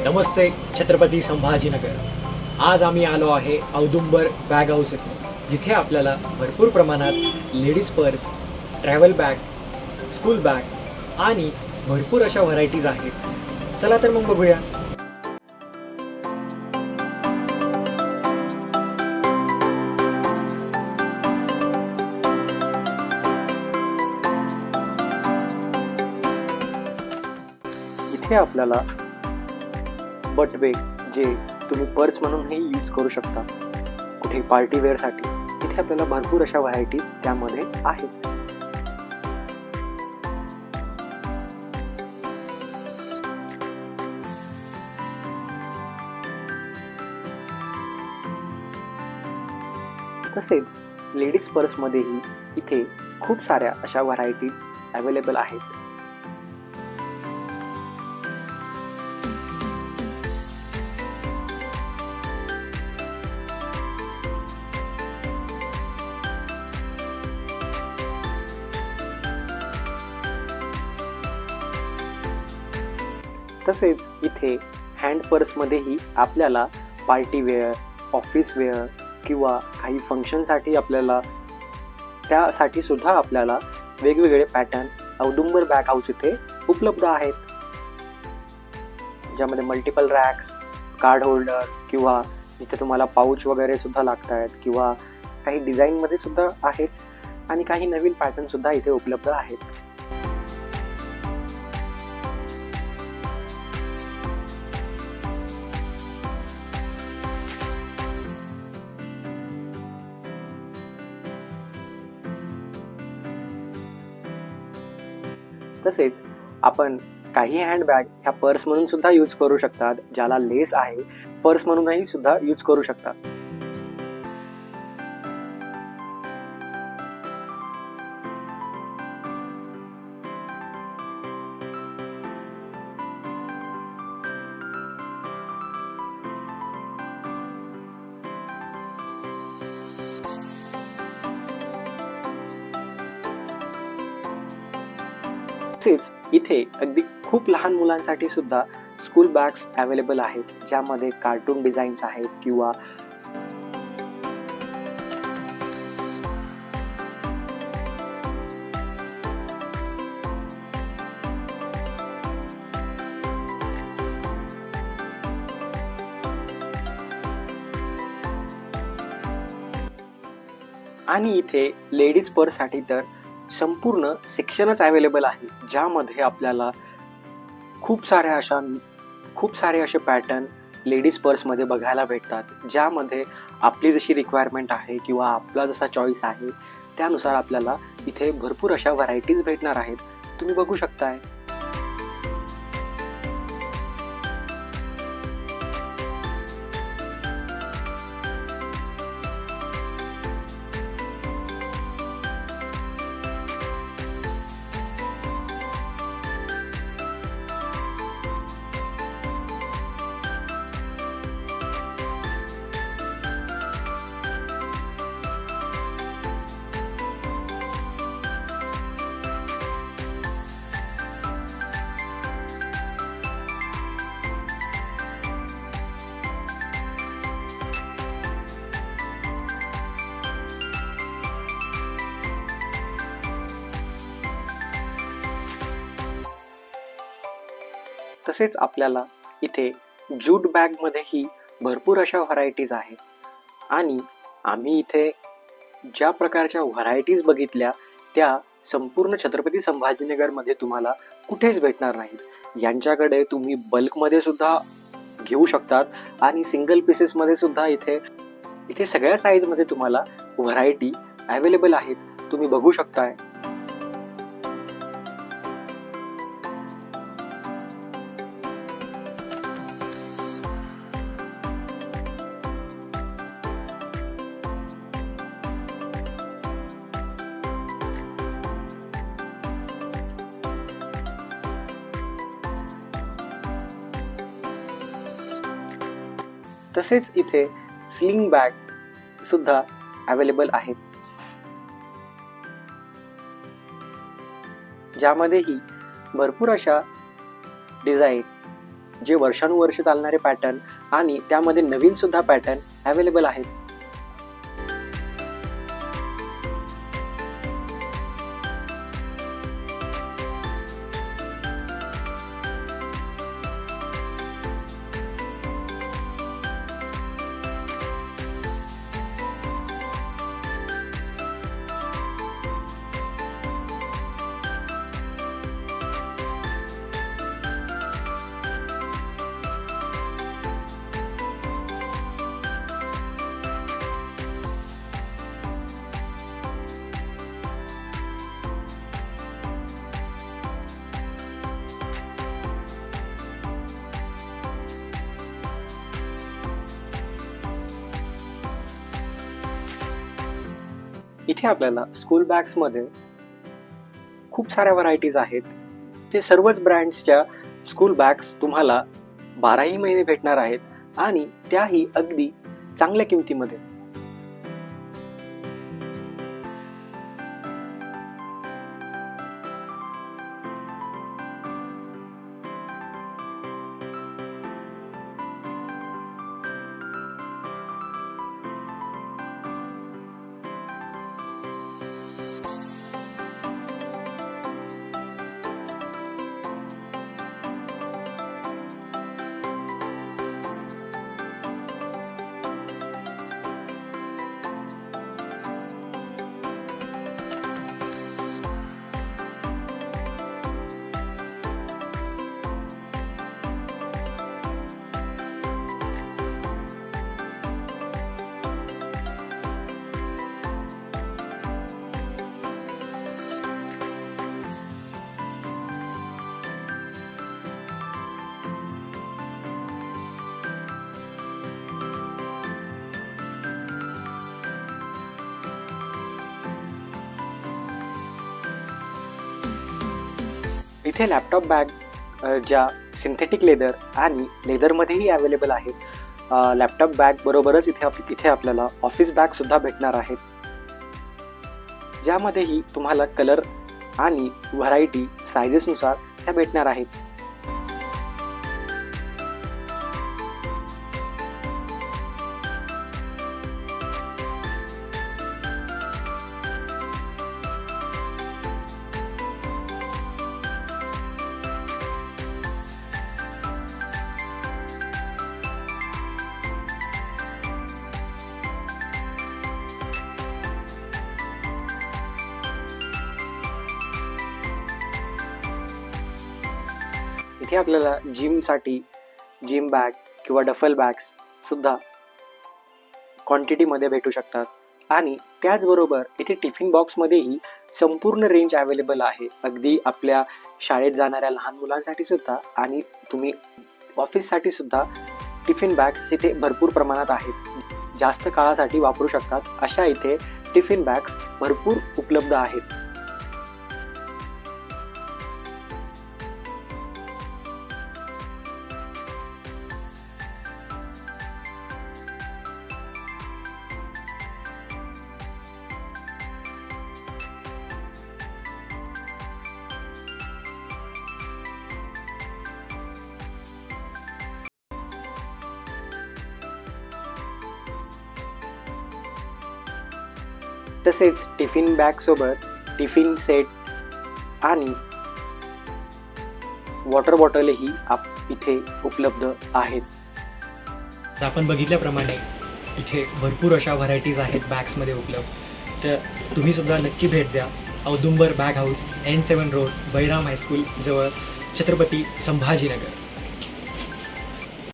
नमस्ते छत्रपती संभाजीनगर. आज आम्ही आलो आहे औदुंबर बॅग हाऊस येथे, जिथे आपल्याला भरपूर प्रमाणात ladies purse, travel bag, school bag आणि भरपूर अशा व्हरायटीज आहेत. चला तर मग बघूया. इथे आपल्याला बटवे जे तुम्ही पर्स म्हणूनही यूज करू शकता, कुठे पार्टी वेअरसाठी. इथे आपल्याला भरपूर अशा व्हरायटीज त्यामध्ये आहेत. तसेच लेडीज पर्समध्येही इथे खूप साऱ्या अशा व्हरायटीज अवेलेबल आहेत. तसेच इथे हँड पर्समध्येही आपल्याला पार्टी वेअर, ऑफिस वेअर किंवा काही फंक्शनसाठी आपल्याला त्यासाठी सुद्धा आपल्याला वेगवेगळे पॅटर्न औदुंबर बॅग हाऊस इथे उपलब्ध आहेत, ज्यामध्ये मल्टिपल रॅक्स, कार्ड होल्डर किंवा जिथे तुम्हाला पाऊच वगैरे सुद्धा लागत आहेत किंवा काही डिझाईनमध्ये सुद्धा आहेत आणि काही नवीन पॅटर्न सुद्धा इथे उपलब्ध आहेत. तसेच आपण काही हँडबॅग ह्या पर्स म्हणून सुद्धा यूज करू शकतात, ज्याला लेस आहे पर्स म्हणूनही सुद्धा यूज करू शकतात. तसेच इथे अगदी खूप लहान मुलांसाठी सुद्धा स्कूल बॅग्स अवेलेबल आहेत, ज्यामध्ये कार्टून डिझाईन्स आहेत किंवा आणि इथे लेडीज पर्ससाठी तर संपूर्ण सेक्शनच अवेलेबल आहे, ज्यामध्ये आपल्याला खूप सारे असे पॅटर्न लेडीज पर्समध्ये बघायला भेटतात, ज्यामध्ये आपली जशी रिक्वायरमेंट आहे किंवा आपला जसा चॉईस आहे त्यानुसार आपल्याला इथे भरपूर अशा व्हरायटीज भेटणार आहेत. तुम्ही बघू शकताय. तसेच आपल्याला इथे ज्यूट बॅगमध्येही भरपूर अशा व्हरायटीज आहेत आणि आम्ही इथे ज्या प्रकारच्या व्हरायटीज बघितल्या त्या संपूर्ण छत्रपती संभाजीनगरमध्ये तुम्हाला कुठेच भेटणार नाहीत. यांच्याकडे तुम्ही बल्कमध्ये सुद्धा घेऊ शकतात आणि सिंगल पीसेसमध्ये सुद्धा इथे सगळ्या साईजमध्ये तुम्हाला व्हरायटी अवेलेबल आहेत. तुम्ही बघू शकताय. तसेच इथे स्लिंग बॅग सुद्धा अवेलेबल आहेत, ज्यामध्येही भरपूर अशा डिझाईन जे वर्षानुवर्ष चालणारे पॅटर्न आणि त्यामध्ये नवीन सुद्धा पॅटर्न अवेलेबल आहेत. इथे आपल्याला स्कूल बॅग्समध्ये खूप साऱ्या व्हरायटीज आहेत. ते सर्वच ब्रँड्सच्या स्कूल बॅग्स तुम्हाला 12ही महिने भेटणार आहेत आणि त्याही अगदी चांगल्या किमतीमध्ये. इथे लॅपटॉप बॅग ज्या सिंथेटिक लेदर आणि लेदरमध्येही अवेलेबल आहेत. लॅपटॉप बॅग बरोबरच इथे आपल्याला ऑफिस बॅग सुद्धा भेटणार आहेत, ज्यामध्येही तुम्हाला कलर आणि व्हरायटी सायझेसनुसार त्या भेटणार आहेत. इथे आपल्याला जिमसाठी जिम बॅग किंवा डफल बॅग्स सुद्धा क्वांटिटीमध्ये भेटू शकतात. आणि त्याचबरोबर इथे टिफिन बॉक्समध्येही संपूर्ण रेंज अवेलेबल आहे, अगदी आपल्या शाळेत जाणाऱ्या लहान मुलांसाठी सुद्धा आणि तुम्ही ऑफिससाठी सुद्धा टिफिन बॅग्स इथे भरपूर प्रमाणात आहेत. जास्त काळासाठी वापरू शकतात अशा इथे टिफिन बॅग्स भरपूर उपलब्ध आहेत. तसेच टिफिन बॅगसोबत टिफिन सेट आणि वॉटर बॉटलही इथे उपलब्ध आहेत. तर आपण बघितल्याप्रमाणे इथे भरपूर अशा व्हरायटीज आहेत बॅग्समध्ये उपलब्ध. तर तुम्हीसुद्धा नक्की भेट द्या. Audumbar bag house, N7 road, Bairam high school जवळ, छत्रपती संभाजीनगर.